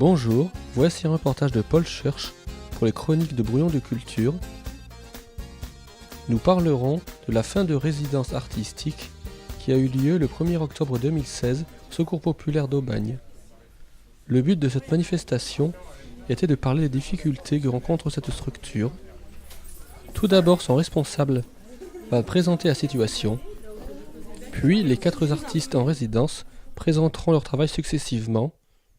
Bonjour, voici un reportage de Paul Schurch pour les chroniques de Brouillon de Culture. Nous parlerons de la fin de résidence artistique qui a eu lieu le 1er octobre 2016 au Secours populaire d'Aubagne. Le but de cette manifestation était de parler des difficultés que rencontre cette structure. Tout d'abord, son responsable va présenter la situation, puis les 4 artistes en résidence présenteront leur travail successivement.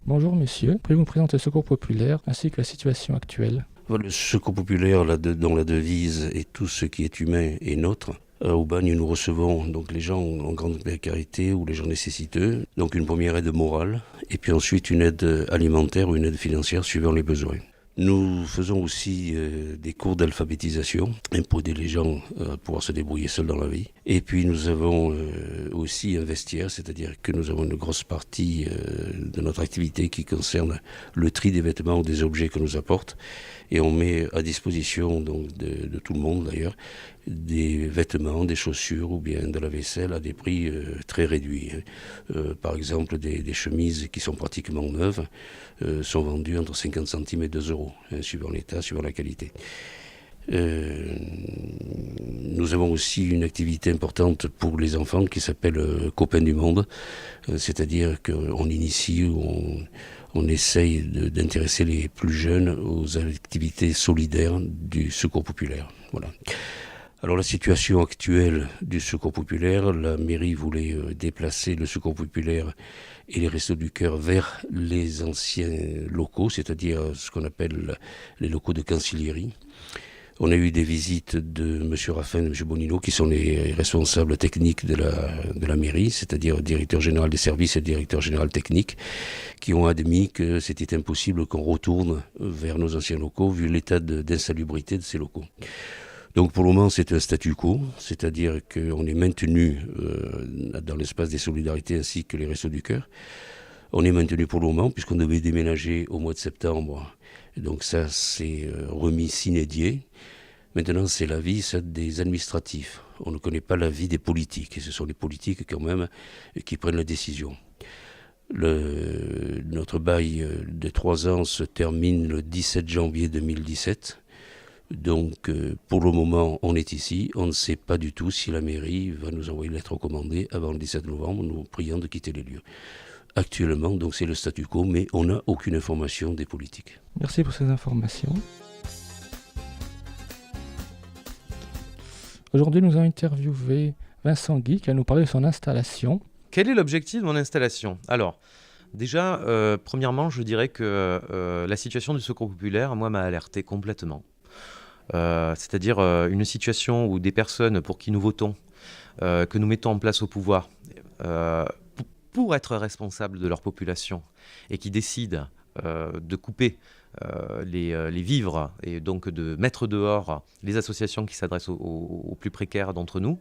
Bonjour monsieur, pouvez-vous me présenter le Secours populaire ainsi que la situation actuelle ? Le Secours populaire, dont la devise est tout ce qui est humain est nôtre. À Aubagne, nous recevons donc les gens en grande précarité ou les gens nécessiteux. Donc une première aide morale et puis ensuite une aide alimentaire ou une aide financière suivant les besoins. Nous faisons aussi des cours d'alphabétisation pour aider les gens à pouvoir se débrouiller seuls dans la vie. Et puis nous avons aussi un vestiaire, c'est-à-dire que nous avons une grosse partie de notre activité qui concerne le tri des vêtements ou des objets que nous apportent. Et on met à disposition donc, de tout le monde d'ailleurs des vêtements, des chaussures ou bien de la vaisselle à des prix très réduits. Par exemple, des chemises qui sont pratiquement neuves sont vendues entre 50 centimes et 2 euros, suivant l'état, suivant la qualité. Nous avons aussi une activité importante pour les enfants qui s'appelle Copains du Monde, c'est-à-dire qu'on initie, on essaye d'intéresser les plus jeunes aux activités solidaires du Secours populaire. Voilà. Alors la situation actuelle du Secours populaire, la mairie voulait déplacer le Secours populaire et les Restos du Cœur vers les anciens locaux, c'est-à-dire ce qu'on appelle les locaux de Cancellieri. On a eu des visites de M. Raffin et de M. Bonino, qui sont les responsables techniques de la mairie, c'est-à-dire le directeur général des services et le directeur général technique, qui ont admis que c'était impossible qu'on retourne vers nos anciens locaux, vu l'état d'insalubrité de ces locaux. Donc pour le moment, c'est un statu quo, c'est-à-dire qu'on est maintenu dans l'espace des solidarités ainsi que les Restos du Cœur. On est maintenu pour le moment, puisqu'on devait déménager au mois de septembre. Donc ça, c'est remis sine die. Maintenant, c'est la vie des administratifs. On ne connaît pas la vie des politiques. Et ce sont les politiques quand même qui prennent la décision. Notre bail de 3 ans se termine le 17 janvier 2017. Donc, pour le moment, on est ici. On ne sait pas du tout si la mairie va nous envoyer une lettre recommandée avant le 17 novembre, nous priant de quitter les lieux. Actuellement, donc, c'est le statu quo, mais on n'a aucune information des politiques. Merci pour ces informations. Aujourd'hui, nous avons interviewé Vincent Guy qui va nous parler de son installation. Quel est l'objectif de mon installation ? Alors, déjà, premièrement, je dirais que la situation du Secours populaire, moi, m'a alerté complètement. C'est-à-dire une situation où des personnes pour qui nous votons, que nous mettons en place au pouvoir, pour être responsables de leur population, et qui décident de couper les vivres et donc de mettre dehors les associations qui s'adressent aux plus précaires d'entre nous.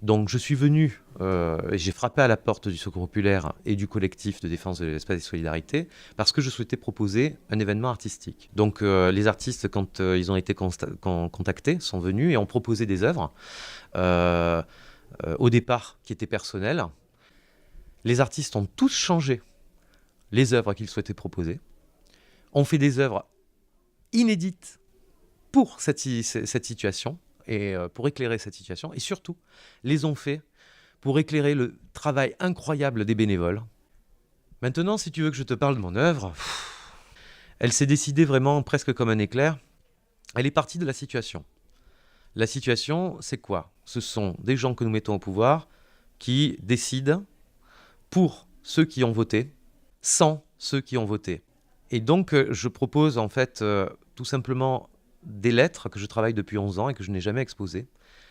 Donc je suis venu et j'ai frappé à la porte du Secours populaire et du collectif de défense de l'espace des solidarités parce que je souhaitais proposer un événement artistique. Donc les artistes, quand ils ont été contactés, sont venus et ont proposé des œuvres au départ qui étaient personnelles. Les artistes ont tous changé les œuvres qu'ils souhaitaient proposer. On fait des œuvres inédites pour cette situation et pour éclairer cette situation. Et surtout, les ont fait pour éclairer le travail incroyable des bénévoles. Maintenant, si tu veux que je te parle de mon œuvre, elle s'est décidée vraiment presque comme un éclair. Elle est partie de la situation. La situation, c'est quoi ? Ce sont des gens que nous mettons au pouvoir qui décident pour ceux qui ont voté, sans ceux qui ont voté. Et donc, je propose en fait tout simplement des lettres que je travaille depuis 11 ans et que je n'ai jamais exposées.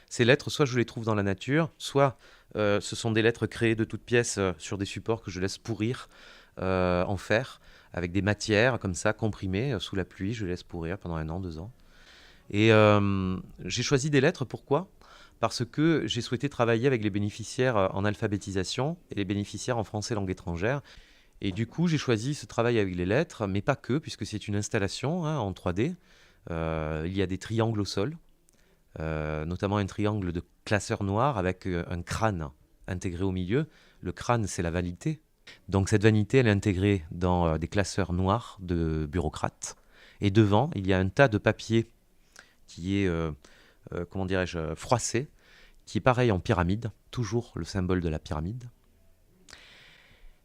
Ces lettres, soit je les trouve dans la nature, soit ce sont des lettres créées de toutes pièces sur des supports que je laisse pourrir en fer, avec des matières comme ça, comprimées sous la pluie. Je les laisse pourrir pendant 1 an, 2 ans. Et j'ai choisi des lettres, pourquoi ? Parce que j'ai souhaité travailler avec les bénéficiaires en alphabétisation et les bénéficiaires en français langue étrangère. Et du coup, j'ai choisi ce travail avec les lettres, mais pas que, puisque c'est une installation en 3D. Il y a des triangles au sol, notamment un triangle de classeur noir avec un crâne intégré au milieu. Le crâne, c'est la vanité. Donc cette vanité, elle est intégrée dans des classeurs noirs de bureaucrates. Et devant, il y a un tas de papier qui est, comment dirais-je, froissé, qui est pareil en pyramide, toujours le symbole de la pyramide.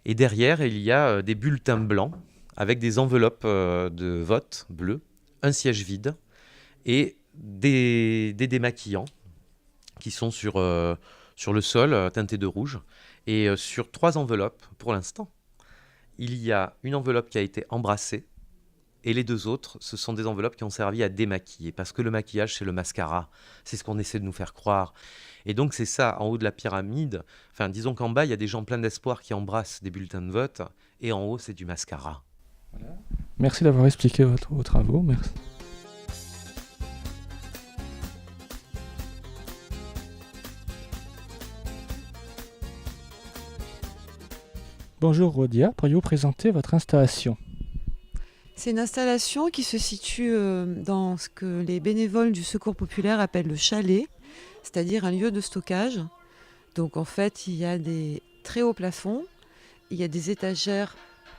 Et derrière, il y a des bulletins blancs avec des enveloppes de vote bleues, un siège vide et des démaquillants qui sont sur le sol teintés de rouge. Et sur 3 enveloppes, pour l'instant, il y a une enveloppe qui a été embrassée et les 2 autres, ce sont des enveloppes qui ont servi à démaquiller. Parce que le maquillage, c'est le mascara. C'est ce qu'on essaie de nous faire croire. Et donc, c'est ça, en haut de la pyramide. Enfin, disons qu'en bas, il y a des gens pleins d'espoir qui embrassent des bulletins de vote. Et en haut, c'est du mascara. Voilà. Merci d'avoir expliqué vos travaux. Merci. Bonjour Rodia, pourriez-vous présenter votre installation ? C'est une installation qui se situe dans ce que les bénévoles du Secours populaire appellent le chalet, c'est-à-dire un lieu de stockage. Donc en fait, il y a des très hauts plafonds, il y a des étagères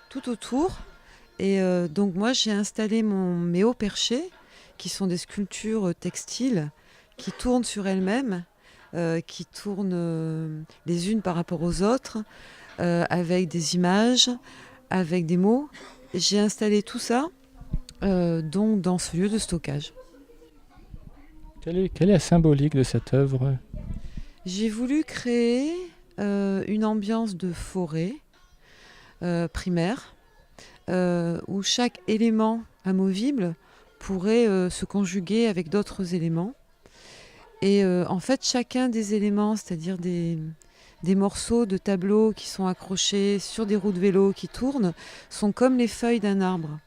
tout autour. Et donc moi, j'ai installé mes hauts perchés, qui sont des sculptures textiles qui tournent sur elles-mêmes, qui tournent les unes par rapport aux autres, avec des images, avec des mots. J'ai installé tout ça donc dans ce lieu de stockage. Quelle est la symbolique de cette œuvre ? J'ai voulu créer une ambiance de forêt primaire où chaque élément amovible pourrait se conjuguer avec d'autres éléments. Et en fait, chacun des éléments, c'est-à-dire des morceaux de tableaux qui sont accrochés sur des roues de vélo qui tournent, sont comme les feuilles d'un arbre.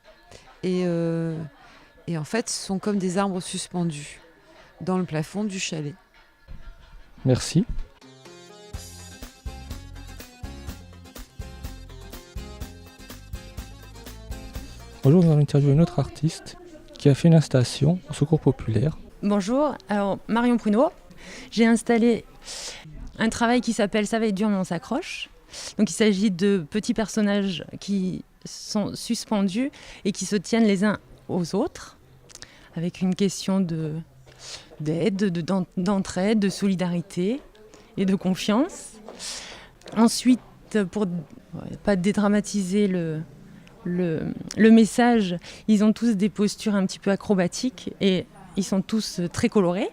Et en fait, sont comme des arbres suspendus dans le plafond du chalet. Merci. Bonjour, nous allons interviewer une autre artiste qui a fait une installation au Secours populaire. Bonjour, alors Marion Pruneau. J'ai installé un travail qui s'appelle « Ça va être dur mais on s'accroche ». Donc il s'agit de petits personnages qui sont suspendus et qui se tiennent les uns aux autres avec une question d'aide, d'entraide, de solidarité et de confiance. Ensuite, pour pas dédramatiser le message, ils ont tous des postures un petit peu acrobatiques et ils sont tous très colorés.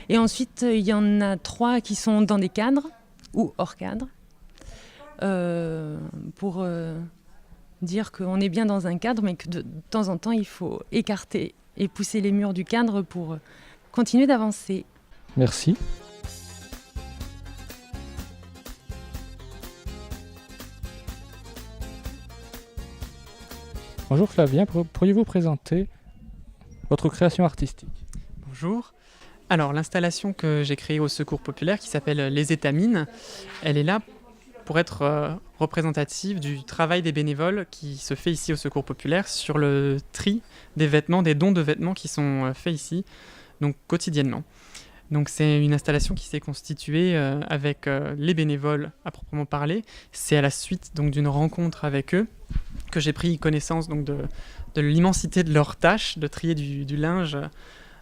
Et ensuite, il y en a 3 qui sont dans des cadres ou hors cadre pour dire qu'on est bien dans un cadre, mais que de temps en temps, il faut écarter et pousser les murs du cadre pour continuer d'avancer. Merci. Bonjour Flavien, pourriez-vous présenter votre création artistique ? Bonjour. Alors l'installation que j'ai créée au Secours populaire qui s'appelle Les Étamines, elle est là pour être représentative du travail des bénévoles qui se fait ici au Secours populaire sur le tri des vêtements, des dons de vêtements qui sont faits ici, donc quotidiennement. Donc c'est une installation qui s'est constituée avec les bénévoles à proprement parler. C'est à la suite donc d'une rencontre avec eux que j'ai pris connaissance donc de l'immensité de leurs tâches, de trier du linge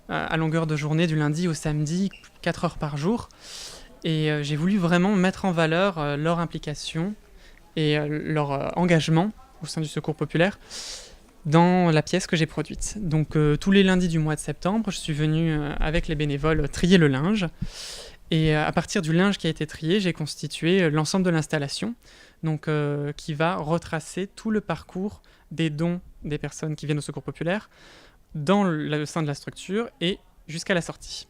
à longueur de journée, du lundi au samedi, 4 heures par jour. Et j'ai voulu vraiment mettre en valeur leur implication et leur engagement au sein du Secours populaire dans la pièce que j'ai produite. Donc tous les lundis du mois de septembre, je suis venu avec les bénévoles trier le linge. Et à partir du linge qui a été trié, j'ai constitué l'ensemble de l'installation, donc qui va retracer tout le parcours des dons des personnes qui viennent au Secours populaire dans le sein de la structure et jusqu'à la sortie.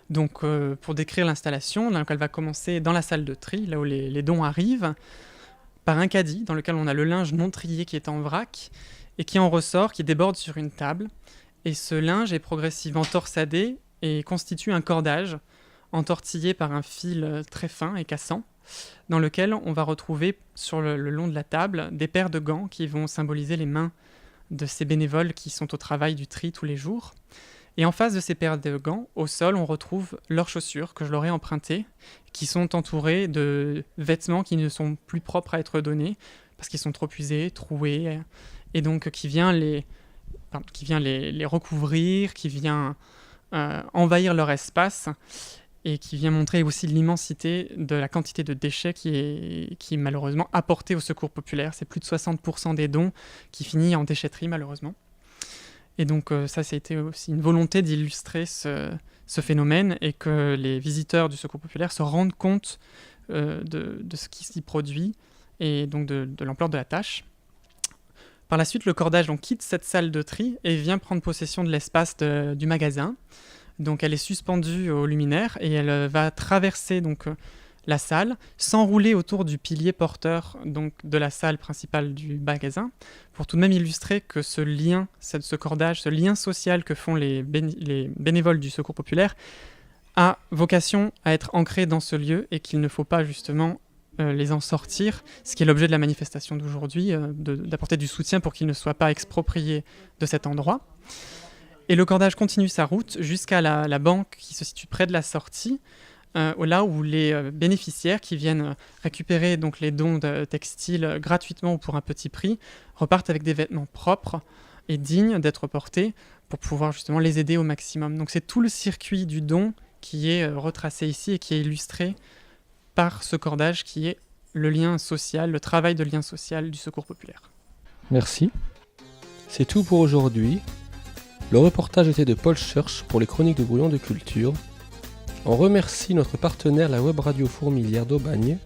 Donc pour décrire l'installation, donc elle va commencer dans la salle de tri, là où les dons arrivent, par un caddie dans lequel on a le linge non trié qui est en vrac et qui en ressort, qui déborde sur une table. Et ce linge est progressivement torsadé et constitue un cordage entortillé par un fil très fin et cassant, dans lequel on va retrouver sur le long de la table des paires de gants qui vont symboliser les mains de ces bénévoles qui sont au travail du tri tous les jours. Et en face de ces paires de gants, au sol, on retrouve leurs chaussures que je leur ai empruntées, qui sont entourées de vêtements qui ne sont plus propres à être donnés, parce qu'ils sont trop usés, troués, et donc qui vient les recouvrir, qui vient envahir leur espace, et qui vient montrer aussi l'immensité de la quantité de déchets qui est malheureusement apportée au secours populaire. C'est plus de 60% des dons qui finit en déchetterie, malheureusement. Et donc ça a été aussi une volonté d'illustrer ce phénomène et que les visiteurs du secours populaire se rendent compte de ce qui s'y produit et donc de l'ampleur de la tâche. Par la suite, le cordage quitte cette salle de tri et vient prendre possession de l'espace du magasin. Donc elle est suspendue au luminaire et elle va traverser la salle, s'enrouler autour du pilier porteur de la salle principale du magasin, pour tout de même illustrer que ce lien, ce cordage, ce lien social que font les bénévoles du secours populaire a vocation à être ancré dans ce lieu et qu'il ne faut pas justement les en sortir, ce qui est l'objet de la manifestation d'aujourd'hui, d'apporter du soutien pour qu'ils ne soient pas expropriés de cet endroit. Et le cordage continue sa route jusqu'à la banque qui se situe près de la sortie, là où les bénéficiaires qui viennent récupérer donc les dons de textiles gratuitement ou pour un petit prix repartent avec des vêtements propres et dignes d'être portés pour pouvoir justement les aider au maximum. Donc c'est tout le circuit du don qui est retracé ici et qui est illustré par ce cordage qui est le lien social, le travail de lien social du secours populaire. Merci. C'est tout pour aujourd'hui. Le reportage était de Paul Schurch pour les Chroniques de Brouillon de Culture. On remercie notre partenaire, la web radio Fourmilière d'Aubagne.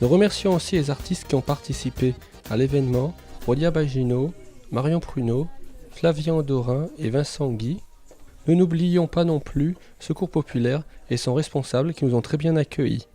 Nous remercions aussi les artistes qui ont participé à l'événement, Rodia Bagino, Marion Pruneau, Flavien Odorin et Vincent Guy. Nous n'oublions pas non plus Secours Populaire et son responsable qui nous ont très bien accueillis.